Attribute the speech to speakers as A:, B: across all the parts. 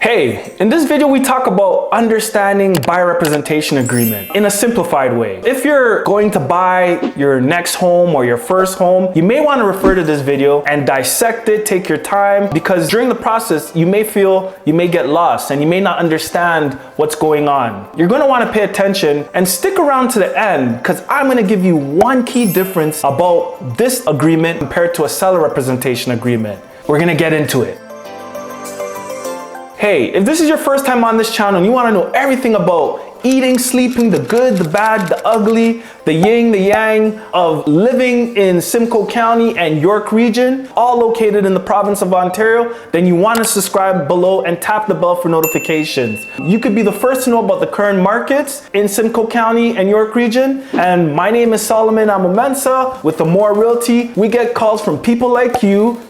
A: Hey, in this video we talk about understanding buyer representation agreement in a simplified way. If you're going to buy your next home or your first home, you may want to refer to this video and dissect it, take your time, because during the process you may feel you may get lost and you may not understand what's going on. You're going to want to pay attention and stick around to the end, because I'm going to give you one key difference about this agreement compared to a seller representation agreement. We're going to get into it. Hey, if this is your first time on this channel and you want to know everything about eating, sleeping, the good, the bad, the ugly, the yin, the yang of living in Simcoe County and York region, all located in the province of Ontario, then you want to subscribe below and tap the bell for notifications. You could be the first to know about the current markets in Simcoe County and York region. And my name is Solomon Amumensa with the More Realty. We get calls from people like you,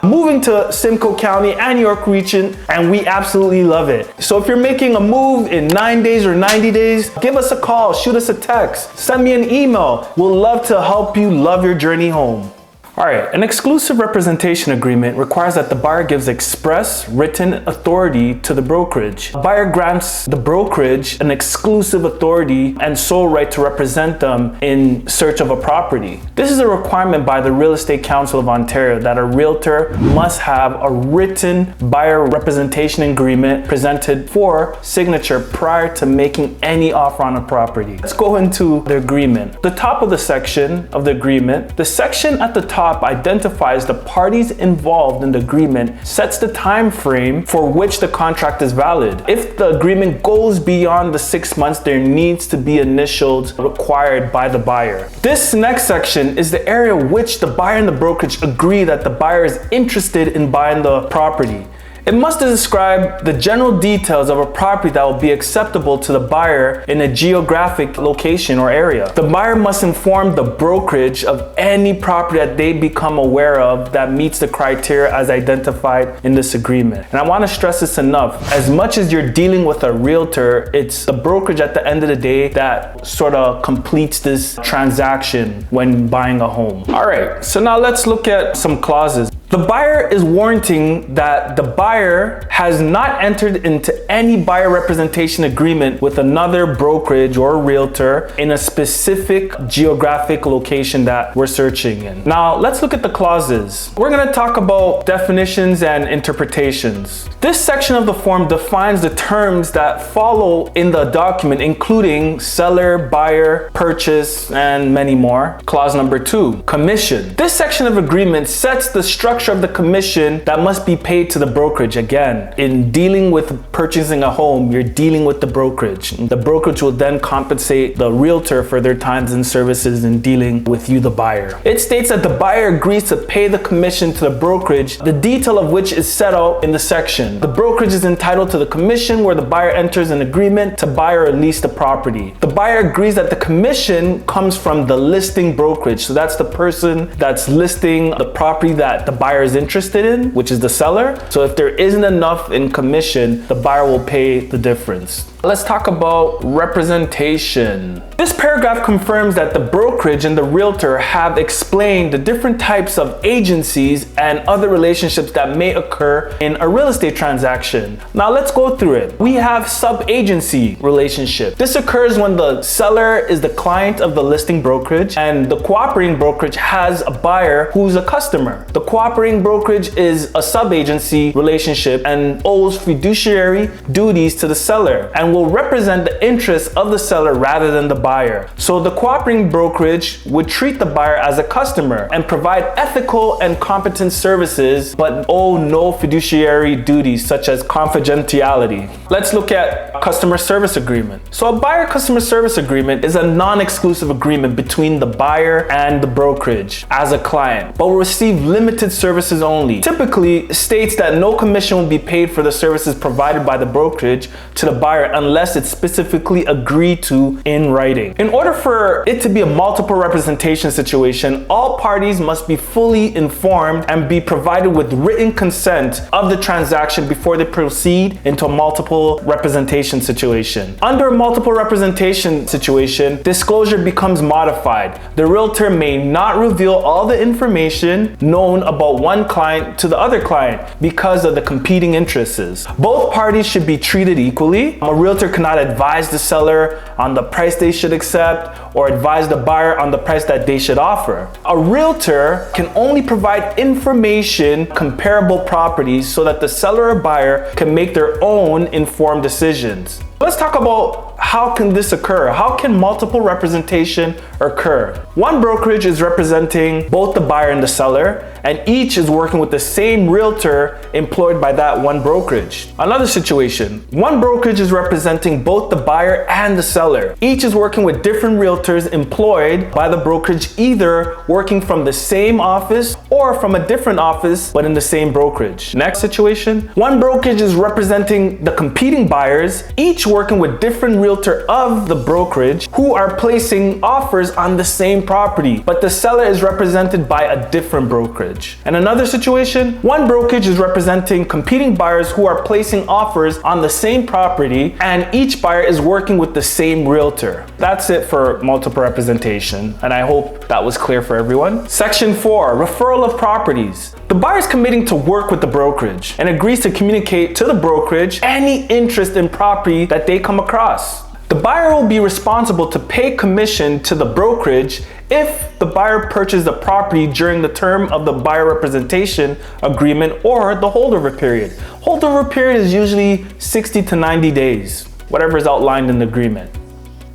A: moving to Simcoe County and York region, and we absolutely love it. So if you're making a move in 9 days or 90 days, give us a call, shoot us a text, send me an email. We'll love to help you love your journey home. All right, an exclusive representation agreement requires that the buyer gives express written authority to the brokerage. The buyer grants the brokerage an exclusive authority and sole right to represent them in search of a property. This is a requirement by the Real Estate Council of Ontario that a realtor must have a written buyer representation agreement presented for signature prior to making any offer on a property. Let's go into the agreement. The top of the section of the agreement, the section at the top identifies the parties involved in the agreement, sets the time frame for which the contract is valid. If the agreement goes beyond the 6 months, there needs to be initials required by the buyer. This next section is the area which the buyer and the brokerage agree that the buyer is interested in buying the property. It must describe the general details of a property that will be acceptable to the buyer in a geographic location or area. The buyer must inform the brokerage of any property that they become aware of that meets the criteria as identified in this agreement. And I want to stress this enough. As much as you're dealing with a realtor, it's the brokerage at the end of the day that sort of completes this transaction when buying a home. All right, so now let's look at some clauses. The buyer is warranting that the buyer has not entered into any buyer representation agreement with another brokerage or realtor in a specific geographic location that we're searching in. Now, let's look at the clauses. We're going to talk about definitions and interpretations. This section of the form defines the terms that follow in the document, including seller, buyer, purchase, and many more. Clause number 2, commission. This section of agreement sets the structure of the commission that must be paid to the brokerage. Again, in dealing with purchasing a home, you're dealing with the brokerage. The brokerage will then compensate the realtor for their times and services in dealing with you, the buyer. It states that the buyer agrees to pay the commission to the brokerage, the detail of which is set out in the section. The brokerage is entitled to the commission where the buyer enters an agreement to buy or lease the property. The buyer agrees that the commission comes from the listing brokerage. So that's the person that's listing the property that the buyer is interested in, which is the seller. So if there isn't enough in commission, the buyer will pay the difference. Let's talk about representation. This paragraph confirms that the brokerage and the realtor have explained the different types of agencies and other relationships that may occur in a real estate transaction. Now let's go through it. We have sub-agency relationship. This occurs when the seller is the client of the listing brokerage and the cooperating brokerage has a buyer who's a customer. The cooperating brokerage is a sub-agency relationship and owes fiduciary duties to the seller and will represent the interests of the seller rather than the buyer. So the cooperating brokerage would treat the buyer as a customer and provide ethical and competent services, but owe no fiduciary duties such as confidentiality. Let's look at customer service agreement. So a buyer customer service agreement is a non-exclusive agreement between the buyer and the brokerage as a client, but will receive limited services only. Typically states that no commission will be paid for the services provided by the brokerage to the buyer unless it's specifically agreed to in writing. In order for it to be a multiple representation situation, all parties must be fully informed and be provided with written consent of the transaction before they proceed into a multiple representation situation. Under a multiple representation situation, disclosure becomes modified. The realtor may not reveal all the information known about about one client to the other client because of the competing interests. Both parties should be treated equally. A realtor cannot advise the seller on the price they should accept or advise the buyer on the price that they should offer. A realtor can only provide information, comparable properties, so that the seller or buyer can make their own informed decisions. Let's talk about how can this occur? How can multiple representation occur? One brokerage is representing both the buyer and the seller, and each is working with the same realtor employed by that one brokerage. Another situation, one brokerage is representing both the buyer and the seller. Each is working with different realtors employed by the brokerage, either working from the same office or from a different office but in the same brokerage. Next situation, one brokerage is representing the competing buyers, each working with different realtor of the brokerage who are placing offers on the same property, but the seller is represented by a different brokerage. And another situation, one brokerage is representing competing buyers who are placing offers on the same property, and each buyer is working with the same realtor. That's it for multiple representation, and I hope that was clear for everyone. Section 4, referral of properties. The buyer is committing to work with the brokerage and agrees to communicate to the brokerage any interest in property that they come across. The buyer will be responsible to pay commission to the brokerage if the buyer purchased the property during the term of the buyer representation agreement or the holdover period. Holdover period is usually 60 to 90 days, whatever is outlined in the agreement.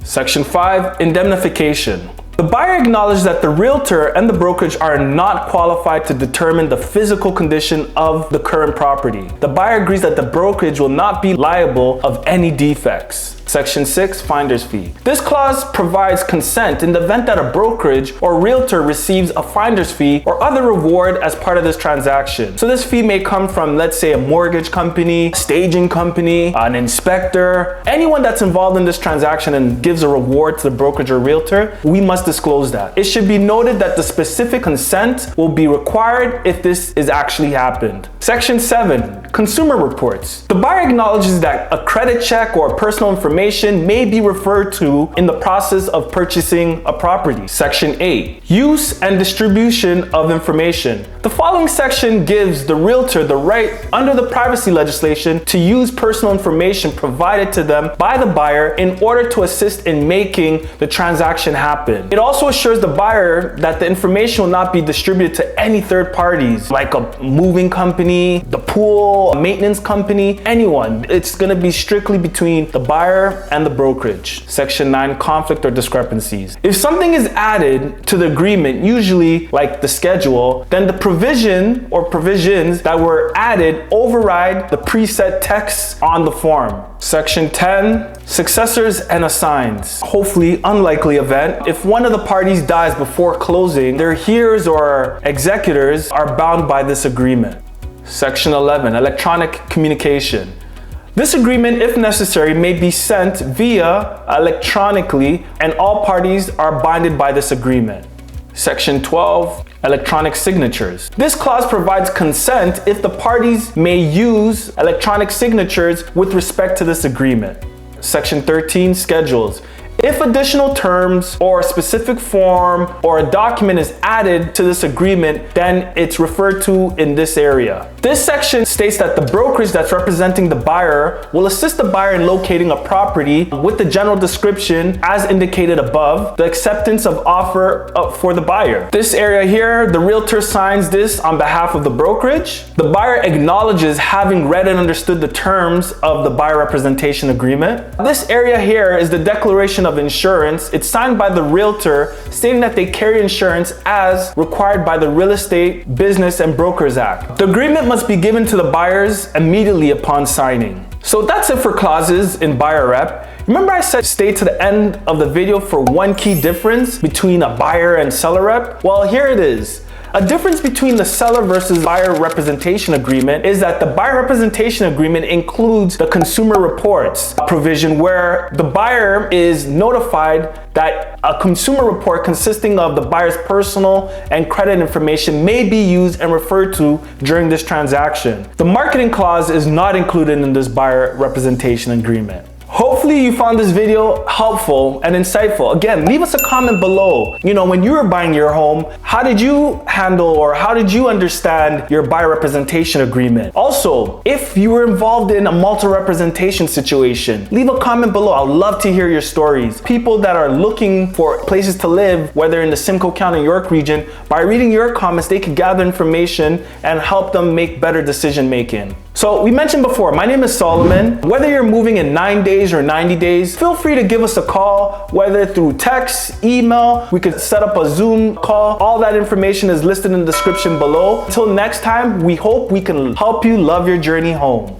A: Section 5, indemnification. The buyer acknowledges that the realtor and the brokerage are not qualified to determine the physical condition of the current property. The buyer agrees that the brokerage will not be liable of any defects. Section 6, finder's fee. This clause provides consent in the event that a brokerage or realtor receives a finder's fee or other reward as part of this transaction. So this fee may come from, let's say, a mortgage company, staging company, an inspector, anyone that's involved in this transaction and gives a reward to the brokerage or realtor. We must disclose that. It should be noted that the specific consent will be required if this is actually happened. Section 7, consumer reports. The buyer acknowledges that a credit check or personal information may be referred to in the process of purchasing a property. Section 8, use and distribution of information. The following section gives the realtor the right under the privacy legislation to use personal information provided to them by the buyer in order to assist in making the transaction happen. It also assures the buyer that the information will not be distributed to any third parties, like a moving company, the pool, a maintenance company, anyone. It's going to be strictly between the buyer and the brokerage. Section 9, conflict or discrepancies. If something is added to the agreement, usually like the schedule, then the provision or provisions that were added override the preset text on the form. Section 10, successors and assigns. Hopefully unlikely event. If one of the parties dies before closing, their heirs or executors are bound by this agreement. Section 11, electronic communication. This agreement, if necessary, may be sent via electronically, and all parties are binded by this agreement. Section 12, electronic signatures. This clause provides consent if the parties may use electronic signatures with respect to this agreement. Section 13, schedules. If additional terms or a specific form or a document is added to this agreement, then it's referred to in this area. This section states that the brokerage that's representing the buyer will assist the buyer in locating a property with the general description as indicated above, the acceptance of offer for the buyer. This area here, the realtor signs this on behalf of the brokerage. The buyer acknowledges having read and understood the terms of the buyer representation agreement. This area here is the declaration of insurance. It's signed by the realtor stating that they carry insurance as required by the Real Estate Business and Brokers Act. The agreement must be given to the buyers immediately upon signing. So that's it for clauses in buyer rep. Remember I said stay to the end of the video for one key difference between a buyer and seller rep? Well, here it is. A difference between the seller versus buyer representation agreement is that the buyer representation agreement includes the consumer reports provision where the buyer is notified that a consumer report consisting of the buyer's personal and credit information may be used and referred to during this transaction. The marketing clause is not included in this buyer representation agreement. Hopefully you found this video helpful and insightful. Again, leave us a comment below. You know, when you were buying your home, how did you handle or how did you understand your buyer representation agreement? Also, if you were involved in a multi-representation situation, leave a comment below. I'd love to hear your stories. People that are looking for places to live, whether in the Simcoe County, York region, by reading your comments, they can gather information and help them make better decision making. So we mentioned before, my name is Solomon. Whether you're moving in 9 days or 90 days, feel free to give us a call, whether through text, email, we could set up a Zoom call. All that information is listed in the description below. Until next time, we hope we can help you love your journey home.